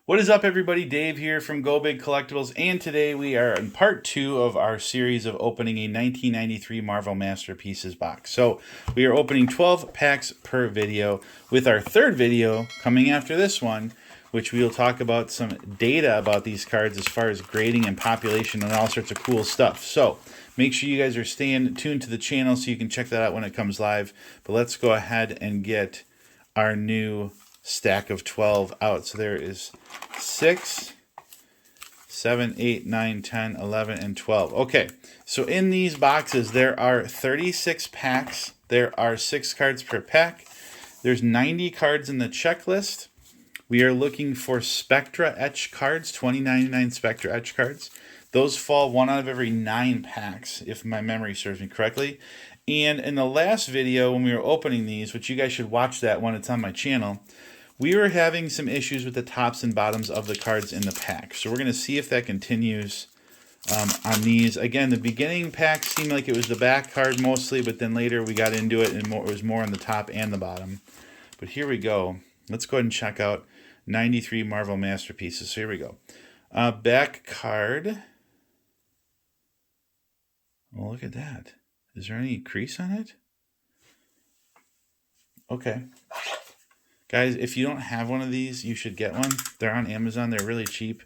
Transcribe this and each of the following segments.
What is up, everybody? Dave here from Go Big Collectibles, and today we are in part 2 of our series of opening a 1993 Marvel Masterpieces box. So we are opening 12 packs per video, with our third video coming after this one, which we will talk about some data about these cards as far as grading and population and all sorts of cool stuff. So make sure you guys are staying tuned to the channel so you can check that out when it comes live. But let's go ahead and get our new stack of 12 out. So there is 6, 7, 8, 9, 10, 11, and 12. Okay, so in these boxes there are 36 packs. There are 6 cards per pack. There's 90 cards in the checklist. We are looking for Spectra Etch cards, 2099 Spectra Etch cards. Those fall 1 out of every 9 packs, if my memory serves me correctly. And in the last video, when we were opening these, which you guys should watch that when it's on my channel, we were having some issues with the tops and bottoms of the cards in the pack. So we're going to see if that continues on these. Again, the beginning pack seemed like it was the back card mostly, but then later we got into it and it was more on the top and the bottom. But here we go. Let's go ahead and check out 93 Marvel Masterpieces. So here we go. Back card. Well, look at that. Is there any crease on it? Okay. Guys, if you don't have one of these, you should get one. They're on Amazon. They're really cheap.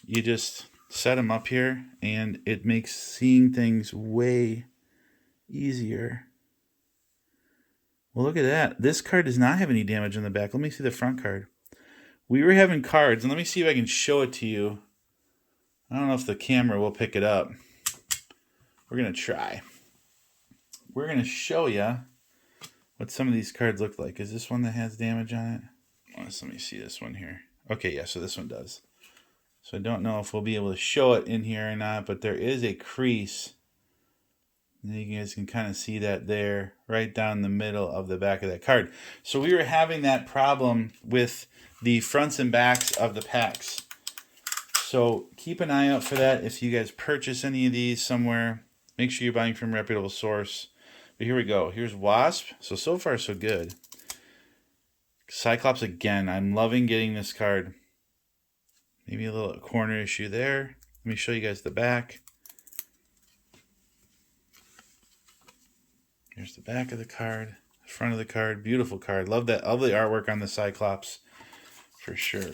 You just set them up here, and it makes seeing things way easier. Well, look at that. This card does not have any damage on the back. Let me see the front card. We were having cards, and let me see if I can show it to you. I don't know if the camera will pick it up. We're going to try. We're going to show you what some of these cards look like. Is this one that has damage on it? Well, let me see this one here. Okay, yeah, so this one does. So I don't know if we'll be able to show it in here or not, but there is a crease. And you guys can kind of see that there, right down the middle of the back of that card. So we were having that problem with the fronts and backs of the packs. So keep an eye out for that. If you guys purchase any of these somewhere, make sure you're buying from a reputable source. But here we go. Here's Wasp. So far, so good. Cyclops again. I'm loving getting this card. Maybe a little corner issue there. Let me show you guys the back. Here's the back of the card. The front of the card. Beautiful card. Love that. Love the artwork on the Cyclops. For sure.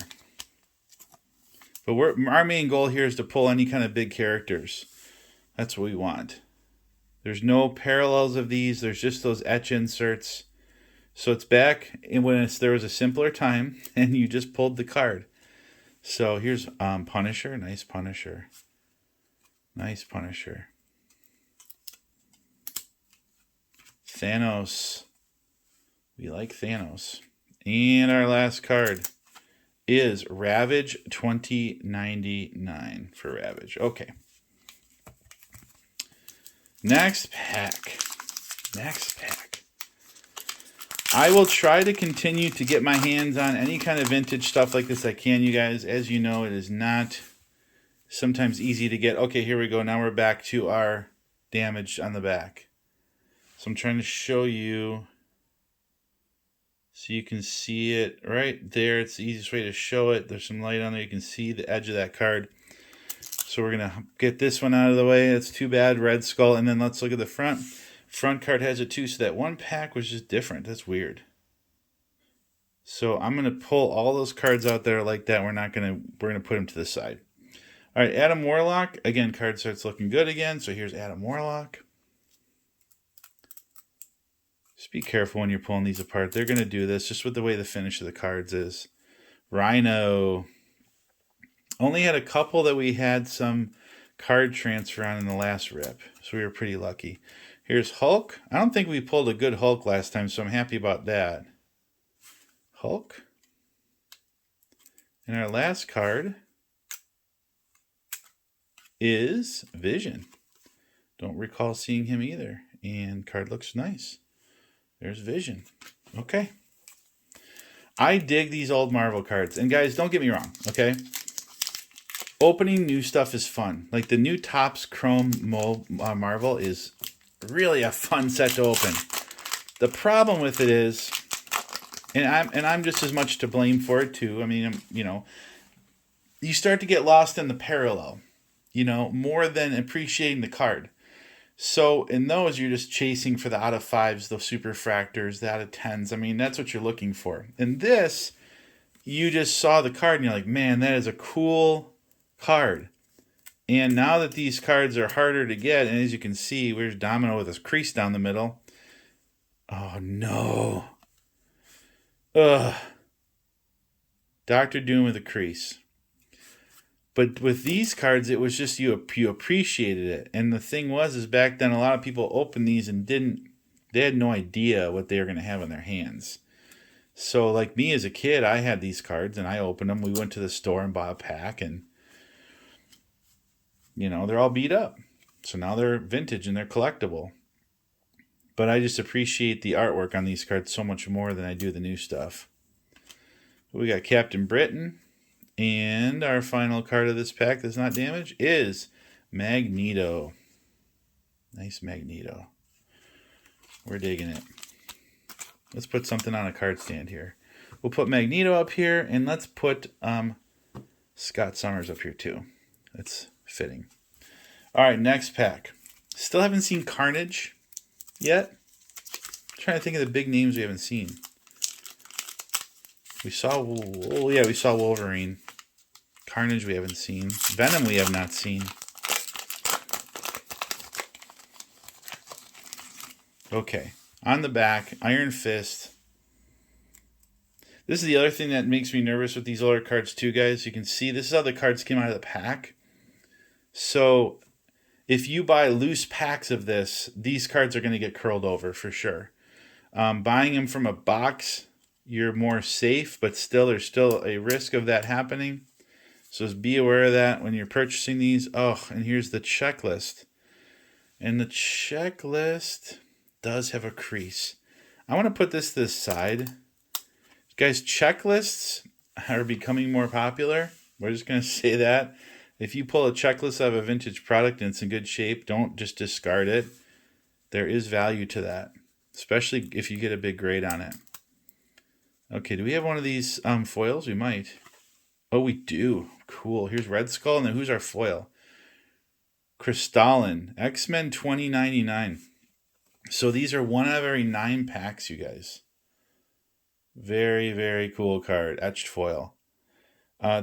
But our main goal here is to pull any kind of big characters. That's what we want. There's no parallels of these. There's just those etch inserts. So it's back when there was a simpler time and you just pulled the card. So here's Punisher. Nice Punisher. Nice Punisher. Thanos. We like Thanos. And our last card is Ravage 2099 for Ravage. Okay. Next pack. Next pack. I will try to continue to get my hands on any kind of vintage stuff like this I can, you guys. As you know, it is not sometimes easy to get. Okay, here we go. Now we're back to our damage on the back. So I'm trying to show you so you can see it right there. It's the easiest way to show it. There's some light on there. You can see the edge of that card. So we're going to get this one out of the way. That's too bad. Red Skull. And then let's look at the front. Front card has it too. So that one pack was just different. That's weird. So I'm going to pull all those cards out there like that. We're going to put them to the side. All right, Adam Warlock. Again, card starts looking good again. So here's Adam Warlock. Just be careful when you're pulling these apart. They're going to do this just with the way the finish of the cards is. Rhino. Only had a couple that we had some card transfer on in the last rip. So we were pretty lucky. Here's Hulk. I don't think we pulled a good Hulk last time, so I'm happy about that. Hulk. And our last card is Vision. Don't recall seeing him either. And card looks nice. There's Vision. Okay. I dig these old Marvel cards. And guys, don't get me wrong, okay? Opening new stuff is fun. Like the new Topps Chrome Marvel is really a fun set to open. The problem with it is, and I'm just as much to blame for it too. I mean, you know, you start to get lost in the parallel, you know, more than appreciating the card. So in those, you're just chasing for the out of 5s, the super fractors, the out of 10s. I mean, that's what you're looking for. In this, you just saw the card and you're like, man, that is a cool card. And now that these cards are harder to get, and as you can see, where's Domino with his crease down the middle. Oh, no. Ugh. Dr. Doom with a crease. But with these cards, it was just you appreciated it. And the thing was, is back then a lot of people opened these and they had no idea what they were going to have in their hands. So like me as a kid, I had these cards and I opened them. We went to the store and bought a pack, and you know, they're all beat up. So now they're vintage and they're collectible. But I just appreciate the artwork on these cards so much more than I do the new stuff. We got Captain Britain. And our final card of this pack that's not damaged is Magneto. Nice Magneto. We're digging it. Let's put something on a card stand here. We'll put Magneto up here, and let's put Scott Summers up here too. That's fitting. All right, next pack. Still haven't seen Carnage yet. I'm trying to think of the big names we haven't seen. We saw Wolverine. Carnage we haven't seen. Venom we have not seen. Okay. On the back, Iron Fist. This is the other thing that makes me nervous with these older cards too, guys. You can see this is how the cards came out of the pack. So if you buy loose packs of this, these cards are going to get curled over for sure. Buying them from a box, you're more safe, but still there's still a risk of that happening. So just be aware of that when you're purchasing these. Oh, and here's the checklist. And the checklist does have a crease. I want to put this to the side. Guys, checklists are becoming more popular. We're just going to say that. If you pull a checklist of a vintage product and it's in good shape, don't just discard it. There is value to that, especially if you get a big grade on it. Okay, do we have one of these foils? We might. Oh, we do. Cool. Here's Red Skull, and then who's our foil? Crystalline. X-Men 2099. So these are one out of every 9 packs, you guys. Very, very cool card. Etched foil.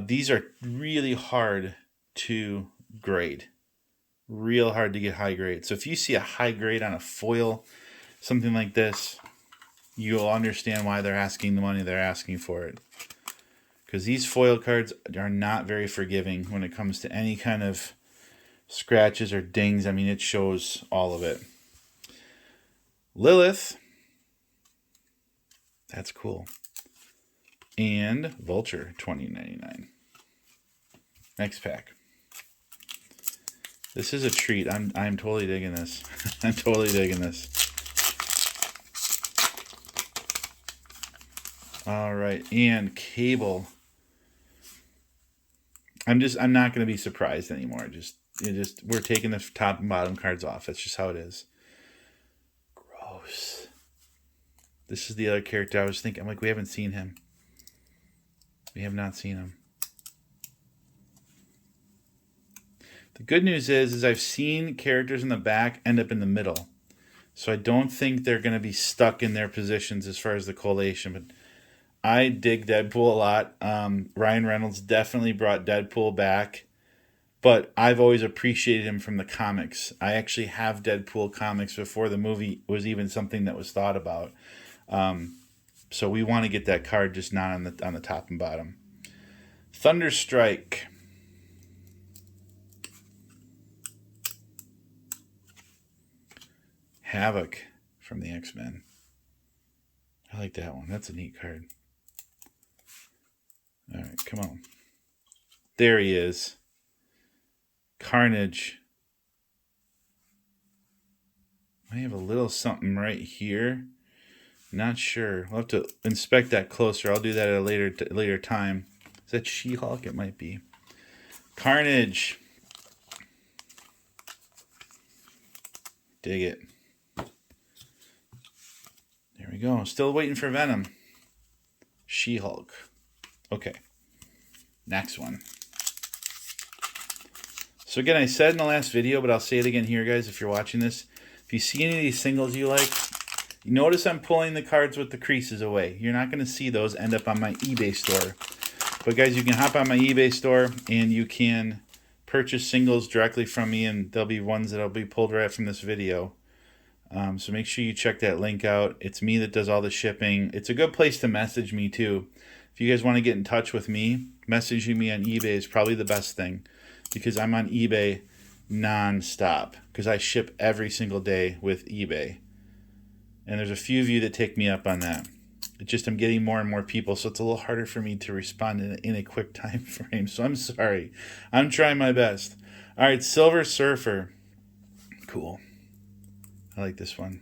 These are really hard to grade. Real hard to get high grade. So if you see a high grade on a foil, something like this, you'll understand why they're asking the money they're asking for it. Because these foil cards are not very forgiving when it comes to any kind of scratches or dings. I mean, it shows all of it. Lilith. That's cool. And Vulture 2099. Next pack. This is a treat. I'm totally digging this. I'm totally digging this. All right, and Cable. I'm not going to be surprised anymore. We're taking the top and bottom cards off. That's just how it is. Gross. This is the other character I was thinking. I'm like, we haven't seen him. We have not seen him. The good news is I've seen characters in the back end up in the middle. So I don't think they're going to be stuck in their positions as far as the collation. But I dig Deadpool a lot. Ryan Reynolds definitely brought Deadpool back. But I've always appreciated him from the comics. I actually have Deadpool comics before the movie was even something that was thought about. So we want to get that card, just not on the top and bottom. Thunderstrike. Havoc from the X-Men. I like that one. That's a neat card. All right, come on. There he is. Carnage. I have a little something right here. Not sure. We'll have to inspect that closer. I'll do that at a later time. Is that She-Hulk? It might be. Carnage. Dig it. There we go. Still waiting for Venom. She-Hulk. Okay. Next one. So again, I said in the last video, but I'll say it again here, guys, if you're watching this. If you see any of these singles you like, you notice I'm pulling the cards with the creases away. You're not going to see those end up on my eBay store. But guys, you can hop on my eBay store and you can purchase singles directly from me, and there'll be ones that'll be pulled right from this video. So make sure you check that link out. It's me that does all the shipping. It's a good place to message me too. If you guys want to get in touch with me, messaging me on eBay is probably the best thing, because I'm on eBay non-stop, because I ship every single day with eBay. And there's a few of you that take me up on that. It's just I'm getting more and more people, so it's a little harder for me to respond in a quick time frame. So I'm sorry. I'm trying my best. All right, Silver Surfer. Cool. I like this one.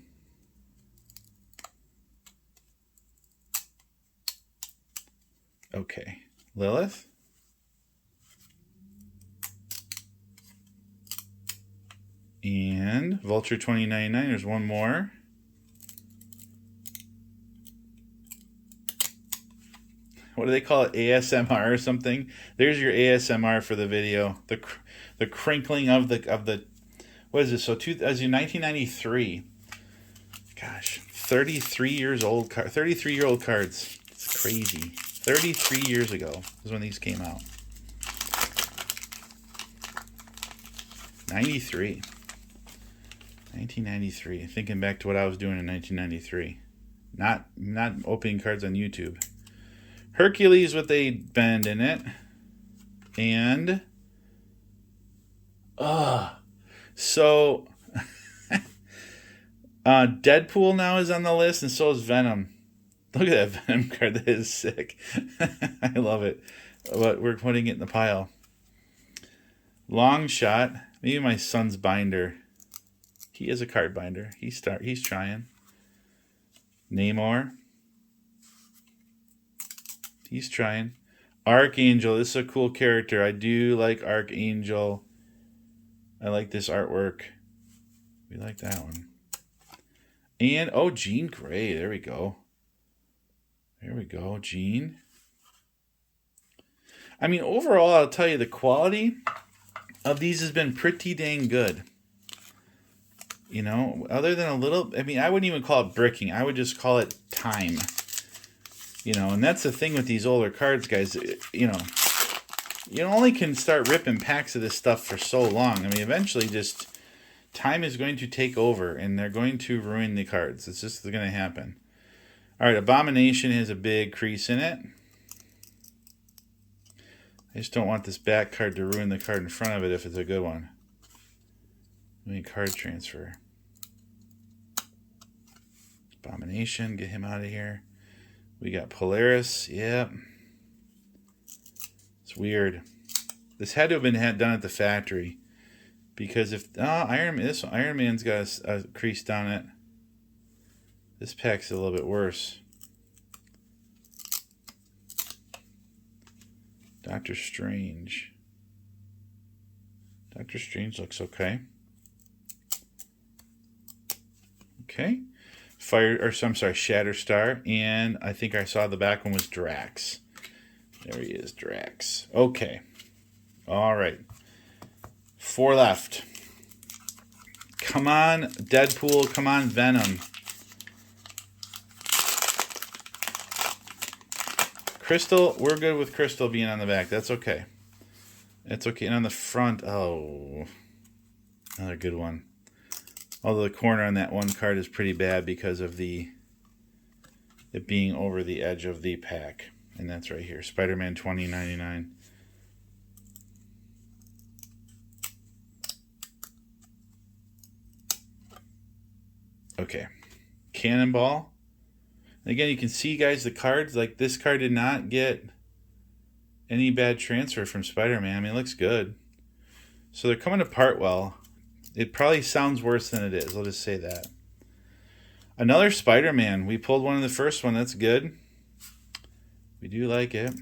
Okay. Lilith. And Vulture 2099. There's one more. What do they call it? ASMR or something? There's your ASMR for the video. The crinkling of the what is this? So as in 1993. Gosh, 33 years old. 33-year-old cards. It's crazy. 33 years ago is when these came out. 93. 1993. Thinking back to what I was doing in 1993. Not opening cards on YouTube. Hercules with a bend in it. And so Deadpool now is on the list, and so is Venom. Look at that Venom card. That is sick. I love it. But we're putting it in the pile. Long Shot. Maybe my son's binder. He is a card binder. He's trying. Namor. He's trying. Archangel. This is a cool character. I do like Archangel. I like this artwork. We like that one. And, oh, Jean Grey. There we go. There we go, Jean. I mean, overall, I'll tell you, the quality of these has been pretty dang good. You know, other than a little, I mean, I wouldn't even call it bricking. I would just call it time. You know, and that's the thing with these older cards, guys. You know, you only can start ripping packs of this stuff for so long. I mean, eventually just time is going to take over, and they're going to ruin the cards. It's just going to happen. All right, Abomination has a big crease in it. I just don't want this back card to ruin the card in front of it if it's a good one. We need card transfer. Abomination, get him out of here. We got Polaris, yep. It's weird. This had to have been done at the factory, because if Iron Man's got a crease down it. This pack's a little bit worse. Doctor Strange. Doctor Strange looks okay. Okay. Shatterstar, and I think I saw the back one was Drax. There he is, Drax. Okay. All right. 4 left. Come on, Deadpool. Come on, Venom. Crystal, we're good with Crystal being on the back. That's okay. It's okay. And on the front, oh, another good one. Although the corner on that one card is pretty bad because of it being over the edge of the pack. And that's right here. Spider-Man 2099. Okay. Cannonball. And again, you can see, guys, the cards. Like, this card did not get any bad transfer from Spider-Man. I mean, it looks good. So they're coming apart well. It probably sounds worse than it is. I'll just say that. Another Spider-Man. We pulled one in the first one. That's good. We do like it.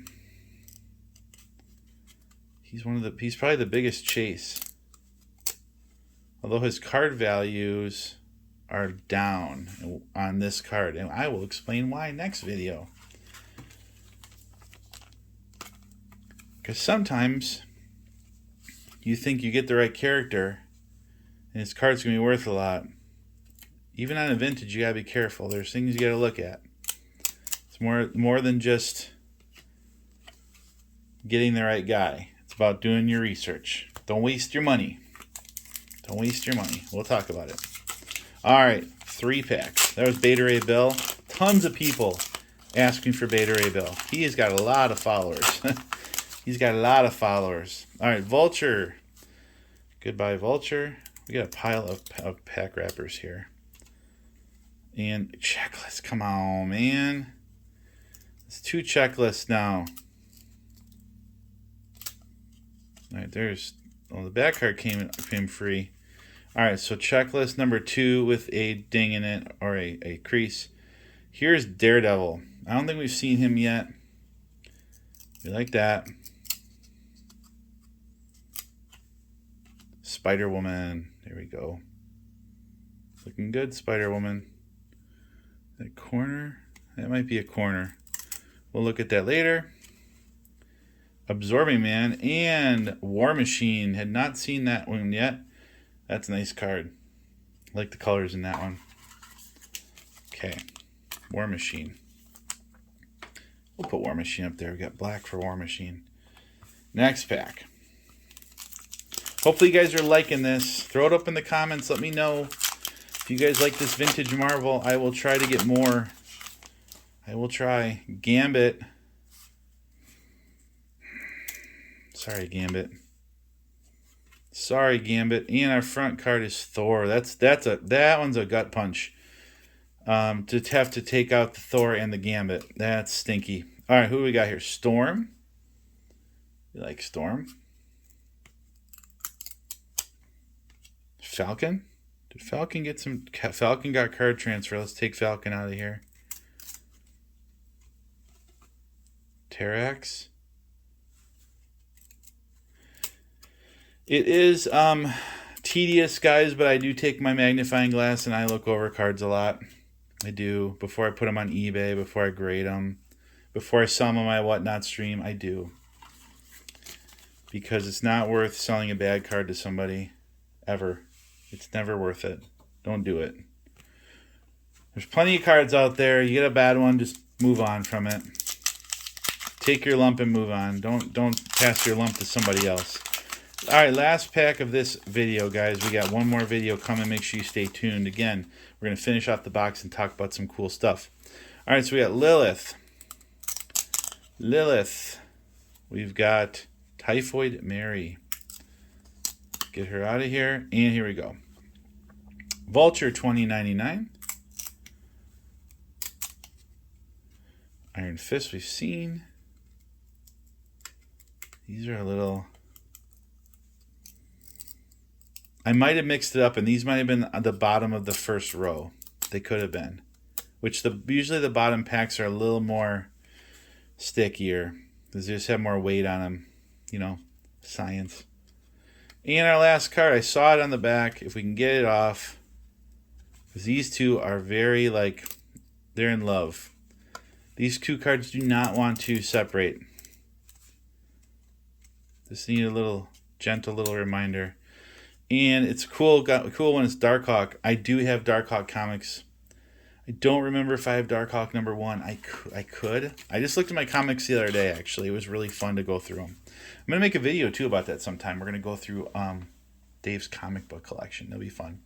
He's probably the biggest chase. Although his card values are down on this card. And I will explain why next video. Because sometimes you think you get the right character, and his card's going to be worth a lot. Even on a vintage, you got to be careful. There's things you got to look at. It's more than just getting the right guy. It's about doing your research. Don't waste your money. Don't waste your money. We'll talk about it. All right, 3 packs. That was Beta Ray Bill. Tons of people asking for Beta Ray Bill. He has got a lot of followers. He's got a lot of followers. All right, Vulture. Goodbye, Vulture. We got a pile of pack wrappers here. And checklists. Come on, man. It's 2 checklists now. All right, there's... Well, the back card came free. All right, so checklist number 2 with a ding in it, or a crease. Here's Daredevil. I don't think we've seen him yet. We like that. Spider-Woman. There we go. Looking good, Spider-Woman. That corner? That might be a corner. We'll look at that later. Absorbing Man and War Machine. Had not seen that one yet. That's a nice card. I like the colors in that one. Okay. War Machine. We'll put War Machine up there. We got black for War Machine. Next pack. Hopefully you guys are liking this. Throw it up in the comments. Let me know if you guys like this vintage Marvel. I will try to get more. I will try. Gambit. Sorry, Gambit. Sorry, Gambit. And our front card is Thor. That one's a gut punch. To have to take out the Thor and the Gambit. That's stinky. All right, who do we got here? Storm. You like Storm? Falcon. Did Falcon get some? Falcon got card transfer. Let's take Falcon out of here. Terrax. It is tedious, guys, but I do take my magnifying glass and I look over cards a lot. I do. Before I put them on eBay, before I grade them, before I sell them on my Whatnot stream, I do. Because it's not worth selling a bad card to somebody, ever. It's never worth it. Don't do it. There's plenty of cards out there. You get a bad one, just move on from it. Take your lump and move on. Don't pass your lump to somebody else. All right, last pack of this video, guys. We got one more video coming. Make sure you stay tuned. Again, we're going to finish off the box and talk about some cool stuff. All right, so we got Lilith. We've got Typhoid Mary. Get her out of here. And here we go. Vulture 2099. Iron Fist we've seen. These are a little... I might have mixed it up, and these might have been at the bottom of the first row. They could have been. Which usually the bottom packs are a little more stickier. Because they just have more weight on them. You know, science. And our last card, I saw it on the back. If we can get it off. Because these two are very, they're in love. These 2 cards do not want to separate. Just need a little, gentle little reminder. And it's cool when it's Darkhawk. I do have Darkhawk comics. I don't remember if I have Darkhawk #1. I could. I just looked at my comics the other day, actually. It was really fun to go through them. I'm going to make a video, too, about that sometime. We're going to go through Dave's comic book collection. That'll be fun.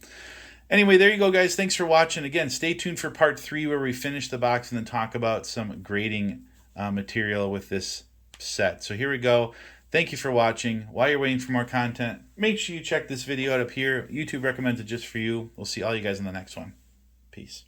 Anyway, there you go, guys. Thanks for watching. Again, stay tuned for part 3 where we finish the box and then talk about some grading material with this set. So here we go. Thank you for watching. While you're waiting for more content, make sure you check this video out up here. YouTube recommends it just for you. We'll see all you guys in the next one. Peace.